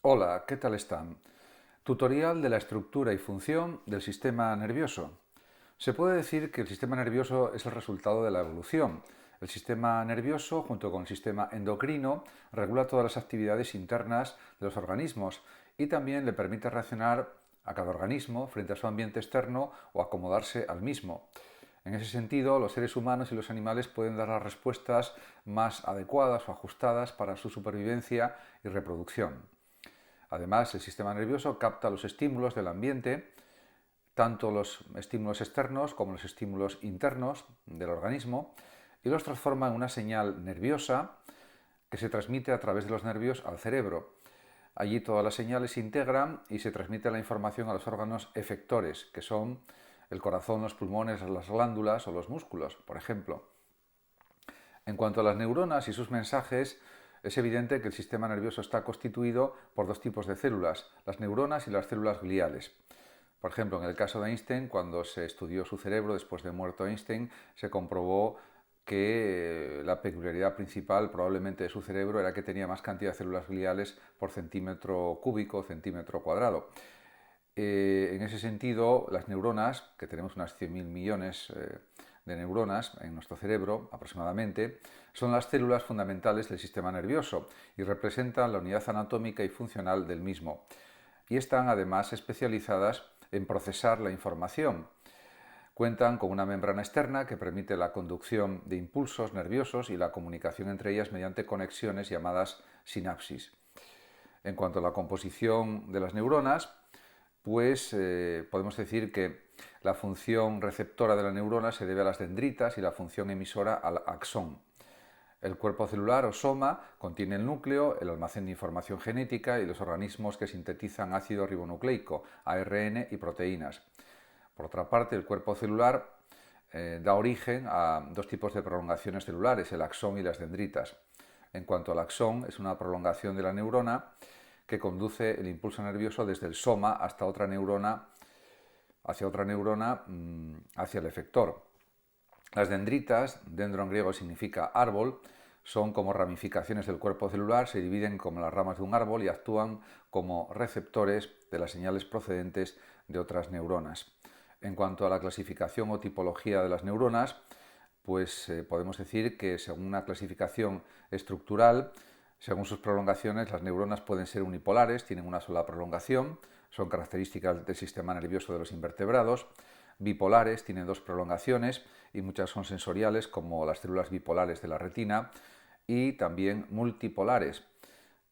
Hola, ¿qué tal están? Tutorial de la estructura y función del sistema nervioso. Se puede decir que el sistema nervioso es el resultado de la evolución. El sistema nervioso, junto con el sistema endocrino, regula todas las actividades internas de los organismos y también le permite reaccionar a cada organismo frente a su ambiente externo o acomodarse al mismo. En ese sentido, los seres humanos y los animales pueden dar las respuestas más adecuadas o ajustadas para su supervivencia y reproducción. Además, el sistema nervioso capta los estímulos del ambiente, tanto los estímulos externos como los estímulos internos del organismo, y los transforma en una señal nerviosa que se transmite a través de los nervios al cerebro. Allí todas las señales se integran y se transmite la información a los órganos efectores, que son el corazón, los pulmones, las glándulas o los músculos, por ejemplo. En cuanto a las neuronas y sus mensajes, es evidente que el sistema nervioso está constituido por dos tipos de células, las neuronas y las células gliales. Por ejemplo, en el caso de Einstein, cuando se estudió su cerebro después de muerto Einstein, se comprobó que la peculiaridad principal probablemente de su cerebro era que tenía más cantidad de células gliales por centímetro cúbico o centímetro cuadrado. En ese sentido, las neuronas, que tenemos unas 100.000 millones de neuronas en nuestro cerebro aproximadamente, son las células fundamentales del sistema nervioso y representan la unidad anatómica y funcional del mismo. Y están además especializadas en procesar la información. Cuentan con una membrana externa que permite la conducción de impulsos nerviosos y la comunicación entre ellas mediante conexiones llamadas sinapsis. En cuanto a la composición de las neuronas, pues podemos decir que la función receptora de la neurona se debe a las dendritas y la función emisora al axón. El cuerpo celular o soma contiene el núcleo, el almacén de información genética y los organismos que sintetizan ácido ribonucleico, ARN y proteínas. Por otra parte, el cuerpo celular da origen a dos tipos de prolongaciones celulares, el axón y las dendritas. En cuanto al axón, es una prolongación de la neurona que conduce el impulso nervioso desde el soma hasta otra neurona, hacia hacia el efector. Las dendritas, dendro en griego significa árbol, son como ramificaciones del cuerpo celular, se dividen como las ramas de un árbol y actúan como receptores de las señales procedentes de otras neuronas. En cuanto a la clasificación o tipología de las neuronas, pues podemos decir que según una clasificación estructural, según sus prolongaciones, las neuronas pueden ser unipolares, tienen una sola prolongación, son características del sistema nervioso de los invertebrados. Bipolares, tienen dos prolongaciones y muchas son sensoriales, como las células bipolares de la retina, y también multipolares,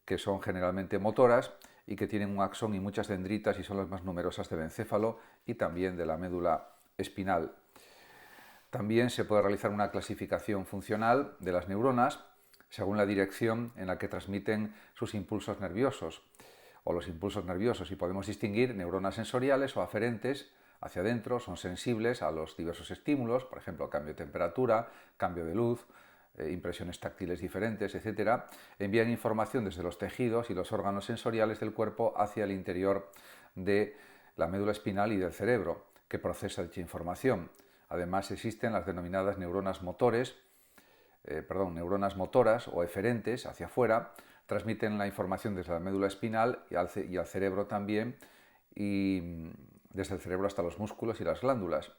que son generalmente motoras y que tienen un axón y muchas dendritas y son las más numerosas del encéfalo y también de la médula espinal. También se puede realizar una clasificación funcional de las neuronas según la dirección en la que transmiten sus impulsos nerviosos o los impulsos nerviosos, y podemos distinguir neuronas sensoriales o aferentes hacia adentro, son sensibles a los diversos estímulos, por ejemplo, cambio de temperatura, cambio de luz, impresiones táctiles diferentes, etc. Envían información desde los tejidos y los órganos sensoriales del cuerpo hacia el interior de la médula espinal y del cerebro, que procesa dicha información. Además, existen las denominadas neuronas motoras o eferentes hacia afuera, transmiten la información desde la médula espinal y al cerebro también, y desde el cerebro hasta los músculos y las glándulas.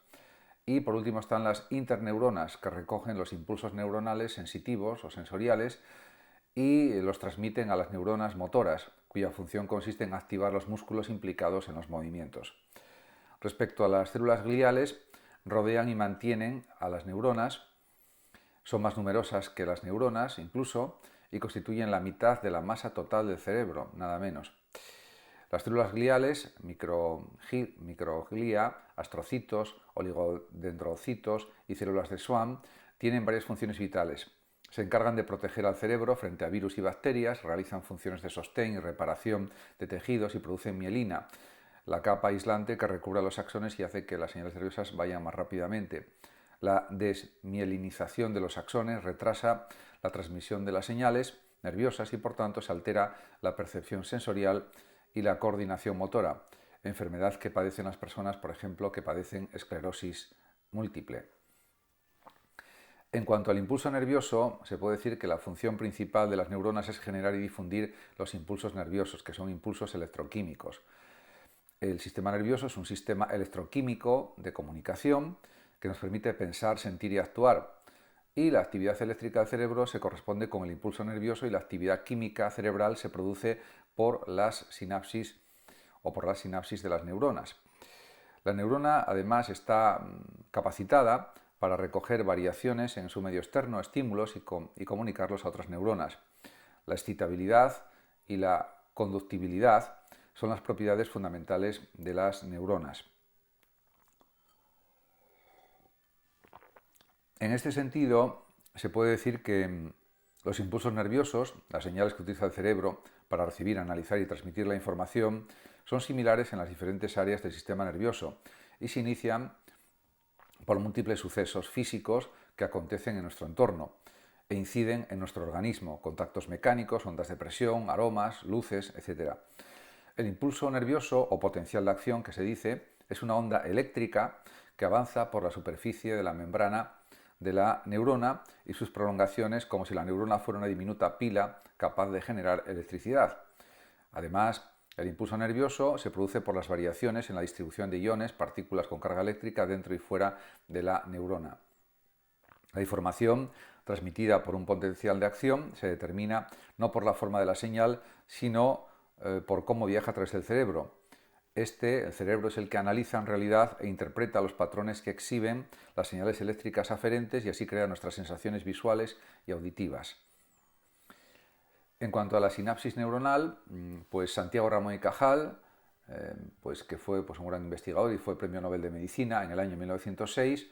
Y por último están las interneuronas, que recogen los impulsos neuronales sensitivos o sensoriales y los transmiten a las neuronas motoras, cuya función consiste en activar los músculos implicados en los movimientos. Respecto a las células gliales, rodean y mantienen a las neuronas, son más numerosas que las neuronas incluso, y constituyen la mitad de la masa total del cerebro, nada menos. Las células gliales, microglia, astrocitos, oligodendrocitos y células de Schwann, tienen varias funciones vitales. Se encargan de proteger al cerebro frente a virus y bacterias, realizan funciones de sostén y reparación de tejidos y producen mielina, la capa aislante que recubre los axones y hace que las señales nerviosas vayan más rápidamente. La desmielinización de los axones retrasa la transmisión de las señales nerviosas y por tanto se altera la percepción sensorial y la coordinación motora, enfermedad que padecen las personas, por ejemplo, que padecen esclerosis múltiple. En cuanto al impulso nervioso, se puede decir que la función principal de las neuronas es generar y difundir los impulsos nerviosos, que son impulsos electroquímicos. El sistema nervioso es un sistema electroquímico de comunicación que nos permite pensar, sentir y actuar. Y la actividad eléctrica del cerebro se corresponde con el impulso nervioso y la actividad química cerebral se produce por las sinapsis o por las sinapsis de las neuronas. La neurona además está capacitada para recoger variaciones en su medio externo, estímulos, y comunicarlos a otras neuronas. La excitabilidad y la conductibilidad son las propiedades fundamentales de las neuronas. En este sentido, se puede decir que los impulsos nerviosos, las señales que utiliza el cerebro para recibir, analizar y transmitir la información, son similares en las diferentes áreas del sistema nervioso y se inician por múltiples sucesos físicos que acontecen en nuestro entorno e inciden en nuestro organismo, contactos mecánicos, ondas de presión, aromas, luces, etc. El impulso nervioso o potencial de acción, que se dice, es una onda eléctrica que avanza por la superficie de la membrana de la neurona y sus prolongaciones, como si la neurona fuera una diminuta pila capaz de generar electricidad. Además, el impulso nervioso se produce por las variaciones en la distribución de iones, partículas con carga eléctrica dentro y fuera de la neurona. La información transmitida por un potencial de acción se determina no por la forma de la señal, sino por cómo viaja a través del cerebro. El cerebro, es el que analiza en realidad e interpreta los patrones que exhiben las señales eléctricas aferentes y así crea nuestras sensaciones visuales y auditivas. En cuanto a la sinapsis neuronal, pues Santiago Ramón y Cajal, que fue un gran investigador y fue Premio Nobel de Medicina en el año 1906,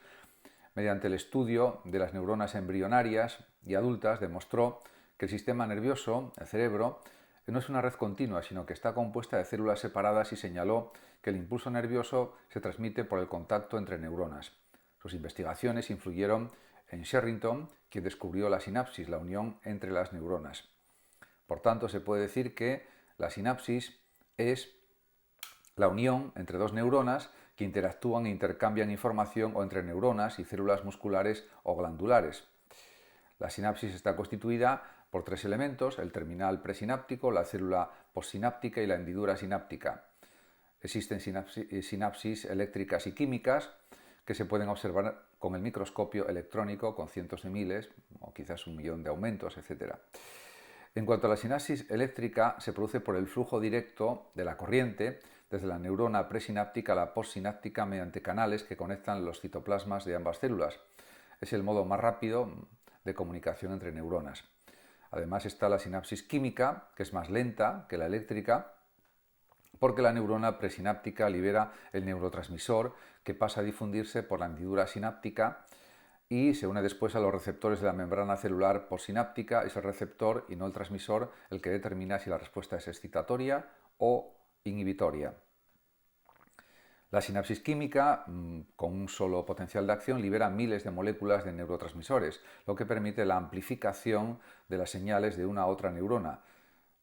mediante el estudio de las neuronas embrionarias y adultas, demostró que el sistema nervioso, el cerebro, no es una red continua, sino que está compuesta de células separadas y señaló que el impulso nervioso se transmite por el contacto entre neuronas. Sus investigaciones influyeron en Sherrington, quien descubrió la sinapsis, la unión entre las neuronas. Por tanto, se puede decir que la sinapsis es la unión entre dos neuronas que interactúan e intercambian información o entre neuronas y células musculares o glandulares. La sinapsis está constituida por tres elementos: el terminal presináptico, la célula postsináptica y la hendidura sináptica. Existen sinapsis eléctricas y químicas que se pueden observar con el microscopio electrónico con cientos de miles o quizás 1.000.000 de aumentos, etc. En cuanto a la sinapsis eléctrica, se produce por el flujo directo de la corriente desde la neurona presináptica a la postsináptica mediante canales que conectan los citoplasmas de ambas células. Es el modo más rápido de comunicación entre neuronas. Además está la sinapsis química, que es más lenta que la eléctrica, porque la neurona presináptica libera el neurotransmisor que pasa a difundirse por la hendidura sináptica y se une después a los receptores de la membrana celular postsináptica. Es el receptor y no el transmisor el que determina si la respuesta es excitatoria o inhibitoria. La sinapsis química, con un solo potencial de acción, libera miles de moléculas de neurotransmisores, lo que permite la amplificación de las señales de una a otra neurona.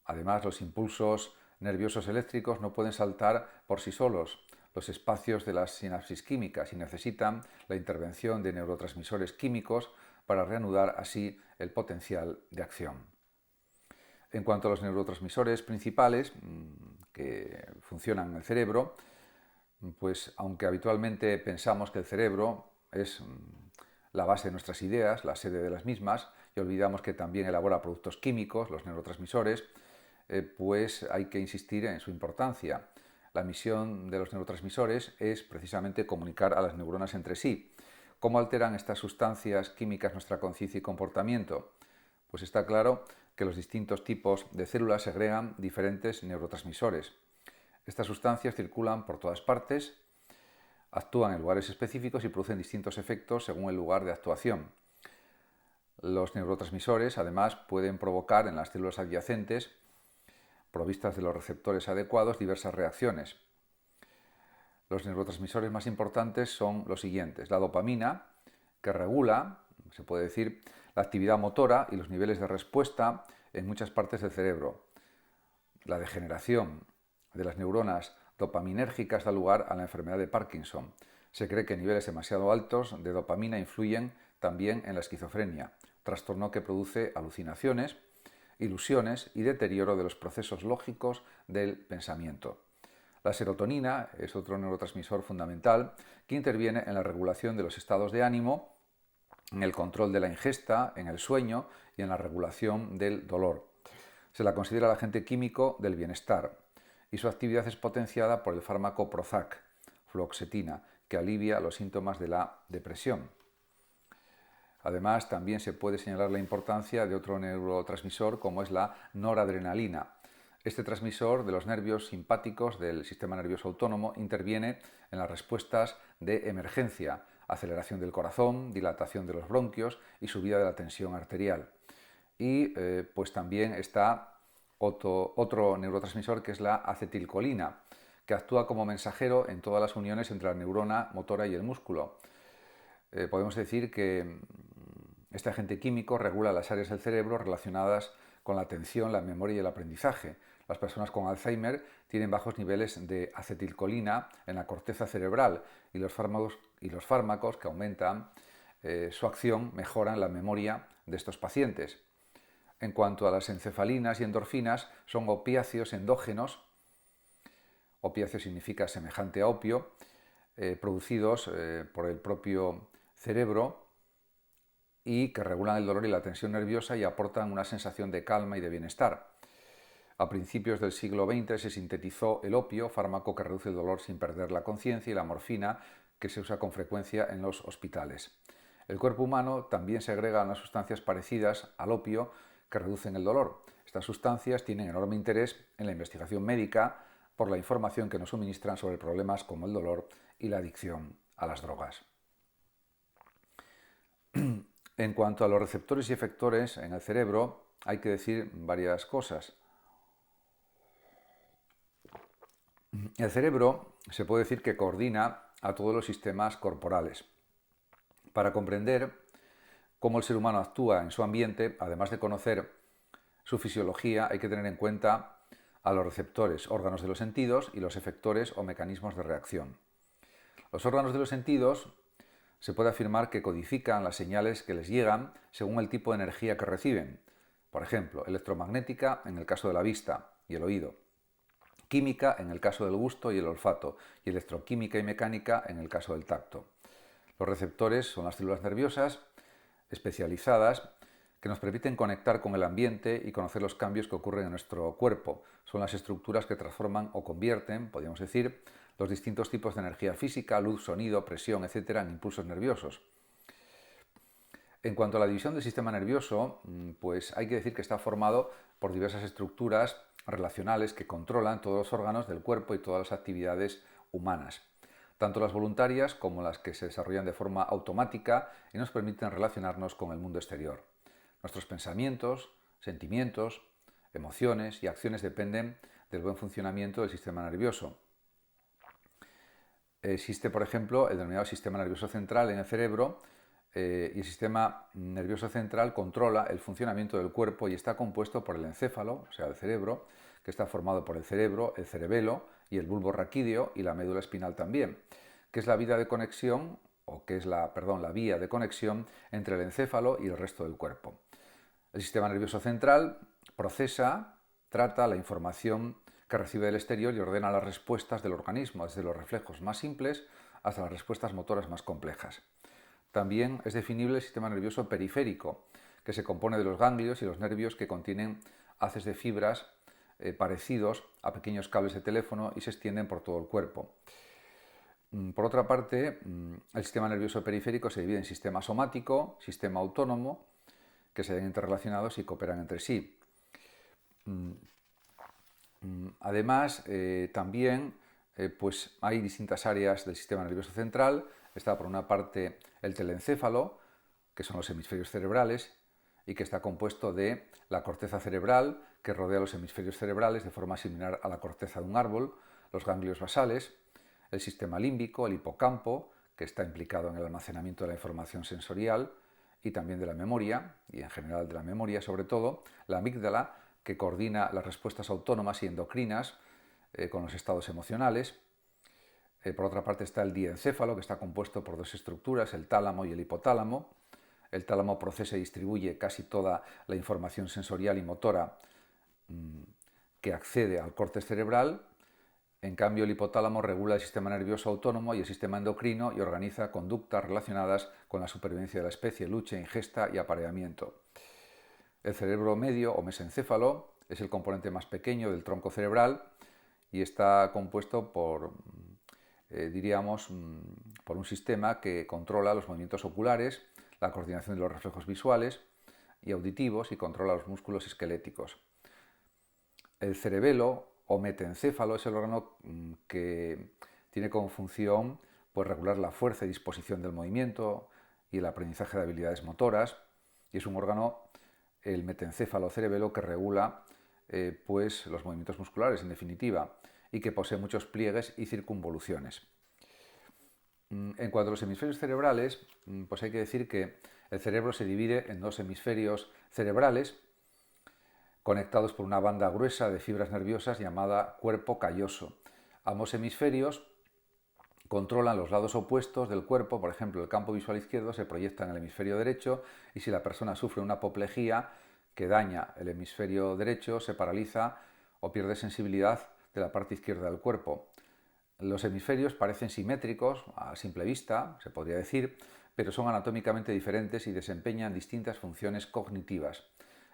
Además, los impulsos nerviosos eléctricos no pueden saltar por sí solos los espacios de las sinapsis químicas y necesitan la intervención de neurotransmisores químicos para reanudar así el potencial de acción. En cuanto a los neurotransmisores principales que funcionan en el cerebro, pues aunque habitualmente pensamos que el cerebro es la base de nuestras ideas, la sede de las mismas, y olvidamos que también elabora productos químicos, los neurotransmisores, pues hay que insistir en su importancia. La misión de los neurotransmisores es precisamente comunicar a las neuronas entre sí. ¿Cómo alteran estas sustancias químicas nuestra conciencia y comportamiento? Pues está claro que los distintos tipos de células segregan diferentes neurotransmisores. Estas sustancias circulan por todas partes, actúan en lugares específicos y producen distintos efectos según el lugar de actuación. Los neurotransmisores, además, pueden provocar en las células adyacentes, provistas de los receptores adecuados, diversas reacciones. Los neurotransmisores más importantes son los siguientes: la dopamina, que regula, se puede decir, la actividad motora y los niveles de respuesta en muchas partes del cerebro. La degeneración de las neuronas dopaminérgicas da lugar a la enfermedad de Parkinson. Se cree que niveles demasiado altos de dopamina influyen también en la esquizofrenia, trastorno que produce alucinaciones, ilusiones y deterioro de los procesos lógicos del pensamiento. La serotonina es otro neurotransmisor fundamental que interviene en la regulación de los estados de ánimo, en el control de la ingesta, en el sueño y en la regulación del dolor. Se la considera el agente químico del bienestar y su actividad es potenciada por el fármaco Prozac, fluoxetina, que alivia los síntomas de la depresión. Además, también se puede señalar la importancia de otro neurotransmisor como es la noradrenalina. Este transmisor de los nervios simpáticos del sistema nervioso autónomo interviene en las respuestas de emergencia, aceleración del corazón, dilatación de los bronquios y subida de la tensión arterial. Y pues también está otro neurotransmisor que es la acetilcolina, que actúa como mensajero en todas las uniones entre la neurona motora y el músculo. Podemos decir que este agente químico regula las áreas del cerebro relacionadas con la atención, la memoria y el aprendizaje. Las personas con Alzheimer tienen bajos niveles de acetilcolina en la corteza cerebral y los fármacos que aumentan su acción mejoran la memoria de estos pacientes. En cuanto a las encefalinas y endorfinas, son opiáceos endógenos, opiáceo significa semejante a opio, producidos por el propio cerebro y que regulan el dolor y la tensión nerviosa y aportan una sensación de calma y de bienestar. A principios del siglo XX se sintetizó el opio, fármaco que reduce el dolor sin perder la conciencia, y la morfina, que se usa con frecuencia en los hospitales. El cuerpo humano también segrega unas sustancias parecidas al opio que reducen el dolor. Estas sustancias tienen enorme interés en la investigación médica por la información que nos suministran sobre problemas como el dolor y la adicción a las drogas. En cuanto a los receptores y efectores en el cerebro, hay que decir varias cosas. El cerebro se puede decir que coordina a todos los sistemas corporales. Para comprender cómo el ser humano actúa en su ambiente, además de conocer su fisiología, hay que tener en cuenta a los receptores, órganos de los sentidos, y los efectores o mecanismos de reacción. Los órganos de los sentidos se puede afirmar que codifican las señales que les llegan según el tipo de energía que reciben. Por ejemplo, electromagnética en el caso de la vista y el oído, química en el caso del gusto y el olfato, y electroquímica y mecánica en el caso del tacto. Los receptores son las células nerviosas especializadas que nos permiten conectar con el ambiente y conocer los cambios que ocurren en nuestro cuerpo. Son las estructuras que transforman o convierten, podríamos decir, los distintos tipos de energía física, luz, sonido, presión, etcétera, en impulsos nerviosos. En cuanto a la división del sistema nervioso, pues hay que decir que está formado por diversas estructuras relacionales que controlan todos los órganos del cuerpo y todas las actividades humanas, tanto las voluntarias como las que se desarrollan de forma automática y nos permiten relacionarnos con el mundo exterior. Nuestros pensamientos, sentimientos, emociones y acciones dependen del buen funcionamiento del sistema nervioso. Existe, por ejemplo, el denominado sistema nervioso central en el cerebro, y el sistema nervioso central controla el funcionamiento del cuerpo y está compuesto por el encéfalo, o sea, el cerebro, que está formado por el cerebro, el cerebelo y el bulbo raquídeo y la médula espinal también, que es la vía de conexión, la vía de conexión entre el encéfalo y el resto del cuerpo. El sistema nervioso central trata la información que recibe del exterior y ordena las respuestas del organismo, desde los reflejos más simples hasta las respuestas motoras más complejas. También es definible el sistema nervioso periférico, que se compone de los ganglios y los nervios que contienen haces de fibras parecidos a pequeños cables de teléfono y se extienden por todo el cuerpo. Por otra parte, el sistema nervioso periférico se divide en sistema somático, sistema autónomo, que se ven interrelacionados y cooperan entre sí. Además, también pues hay distintas áreas del sistema nervioso central. Está por una parte el telencéfalo, que son los hemisferios cerebrales, y que está compuesto de la corteza cerebral, que rodea los hemisferios cerebrales de forma similar a la corteza de un árbol, los ganglios basales, el sistema límbico, el hipocampo, que está implicado en el almacenamiento de la información sensorial y también de la memoria, y en general de la memoria sobre todo, la amígdala, que coordina las respuestas autónomas y endocrinas con los estados emocionales. Por otra parte está el diencéfalo, que está compuesto por dos estructuras, el tálamo y el hipotálamo, El tálamo procesa y distribuye casi toda la información sensorial y motora que accede al córtex cerebral. En cambio, el hipotálamo regula el sistema nervioso autónomo y el sistema endocrino y organiza conductas relacionadas con la supervivencia de la especie, lucha, ingesta y apareamiento. El cerebro medio o mesencéfalo es el componente más pequeño del tronco cerebral y está compuesto por, por un sistema que controla los movimientos oculares, la coordinación de los reflejos visuales y auditivos y controla los músculos esqueléticos. El cerebelo o metencéfalo es el órgano que tiene como función pues, regular la fuerza y disposición del movimiento y el aprendizaje de habilidades motoras, y es un órgano, el metencéfalo cerebelo, que regula pues, los movimientos musculares, en definitiva, y que posee muchos pliegues y circunvoluciones. En cuanto a los hemisferios cerebrales, pues hay que decir que el cerebro se divide en dos hemisferios cerebrales conectados por una banda gruesa de fibras nerviosas llamada cuerpo calloso. Ambos hemisferios controlan los lados opuestos del cuerpo. Por ejemplo, el campo visual izquierdo se proyecta en el hemisferio derecho y si la persona sufre una apoplejía que daña el hemisferio derecho, se paraliza o pierde sensibilidad de la parte izquierda del cuerpo. Los hemisferios parecen simétricos a simple vista, se podría decir, pero son anatómicamente diferentes y desempeñan distintas funciones cognitivas.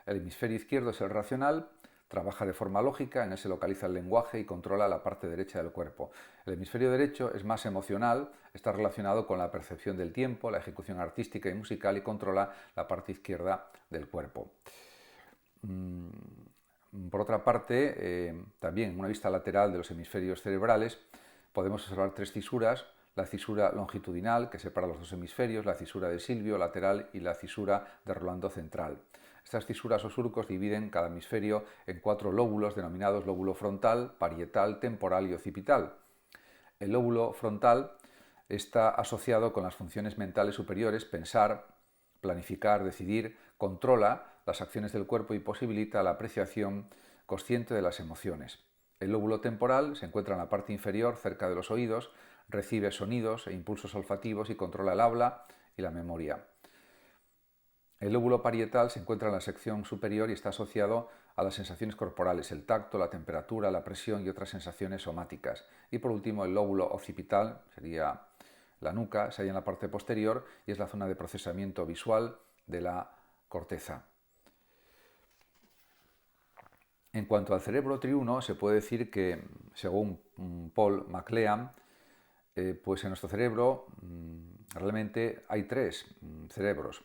El hemisferio izquierdo es el racional, trabaja de forma lógica, en él se localiza el lenguaje y controla la parte derecha del cuerpo. El hemisferio derecho es más emocional, está relacionado con la percepción del tiempo, la ejecución artística y musical y controla la parte izquierda del cuerpo. Por otra parte, también en una vista lateral de los hemisferios cerebrales podemos observar tres fisuras: la cisura longitudinal, que separa los dos hemisferios, la cisura de Silvio lateral y la cisura de Rolando central. Estas fisuras o surcos dividen cada hemisferio en 4 lóbulos denominados lóbulo frontal, parietal, temporal y occipital. El lóbulo frontal está asociado con las funciones mentales superiores: pensar, planificar, decidir, controla las acciones del cuerpo y posibilita la apreciación consciente de las emociones. El lóbulo temporal se encuentra en la parte inferior, cerca de los oídos, recibe sonidos e impulsos olfativos y controla el habla y la memoria. El lóbulo parietal se encuentra en la sección superior y está asociado a las sensaciones corporales, el tacto, la temperatura, la presión y otras sensaciones somáticas. Y por último, el lóbulo occipital, sería la nuca, se halla en la parte posterior y es la zona de procesamiento visual de la corteza. En cuanto al cerebro triuno, se puede decir que, según Paul MacLean, pues en nuestro cerebro realmente hay 3 cerebros.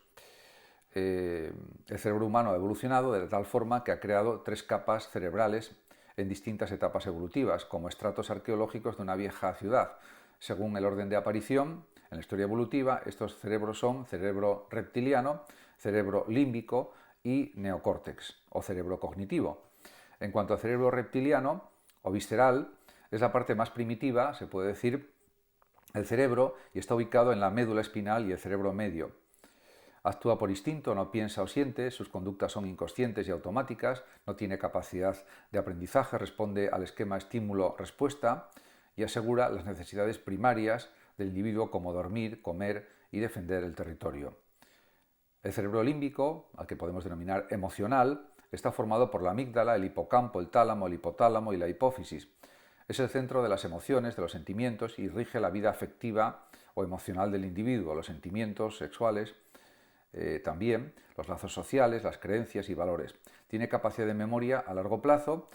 El cerebro humano ha evolucionado de tal forma que ha creado 3 capas cerebrales en distintas etapas evolutivas, como estratos arqueológicos de una vieja ciudad. Según el orden de aparición, en la historia evolutiva, estos cerebros son cerebro reptiliano, cerebro límbico y neocórtex, o cerebro cognitivo. En cuanto al cerebro reptiliano o visceral, es la parte más primitiva, se puede decir, el cerebro, y está ubicado en la médula espinal y el cerebro medio. Actúa por instinto, no piensa o siente, sus conductas son inconscientes y automáticas, no tiene capacidad de aprendizaje, responde al esquema estímulo-respuesta y asegura las necesidades primarias del individuo como dormir, comer y defender el territorio. El cerebro límbico, al que podemos denominar emocional, está formado por la amígdala, el hipocampo, el tálamo, el hipotálamo y la hipófisis. Es el centro de las emociones, de los sentimientos y rige la vida afectiva o emocional del individuo, los sentimientos sexuales, también los lazos sociales, las creencias y valores. Tiene capacidad de memoria a largo plazo,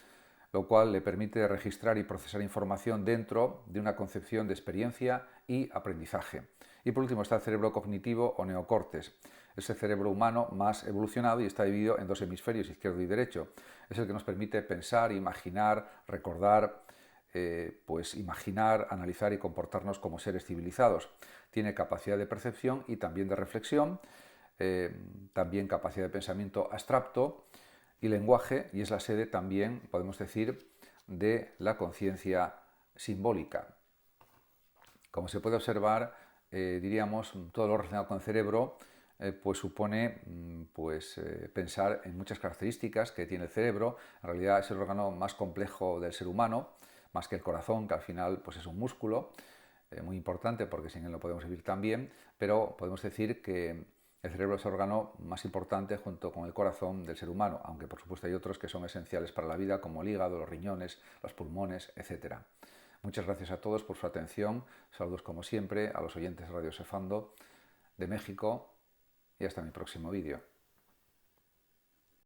lo cual le permite registrar y procesar información dentro de una concepción de experiencia y aprendizaje. Y por último está el cerebro cognitivo o neocórtex. Es el cerebro humano más evolucionado y está dividido en 2 hemisferios, izquierdo y derecho. Es el que nos permite pensar, imaginar, recordar, imaginar, analizar y comportarnos como seres civilizados. Tiene capacidad de percepción y también de reflexión, también capacidad de pensamiento abstracto y lenguaje, y es la sede también, podemos decir, de la conciencia simbólica. Como se puede observar, diríamos, todo lo relacionado con el cerebro pues supone pensar en muchas características que tiene el cerebro. En realidad es el órgano más complejo del ser humano, más que el corazón, que al final pues es un músculo muy importante porque sin él no podemos vivir tan bien, pero podemos decir que El cerebro es el órgano más importante junto con el corazón del ser humano, aunque por supuesto hay otros que son esenciales para la vida, como el hígado, los riñones, los pulmones, etc. Muchas gracias a todos por su atención. Saludos como siempre a los oyentes de Radio Sefando de México y hasta mi próximo vídeo.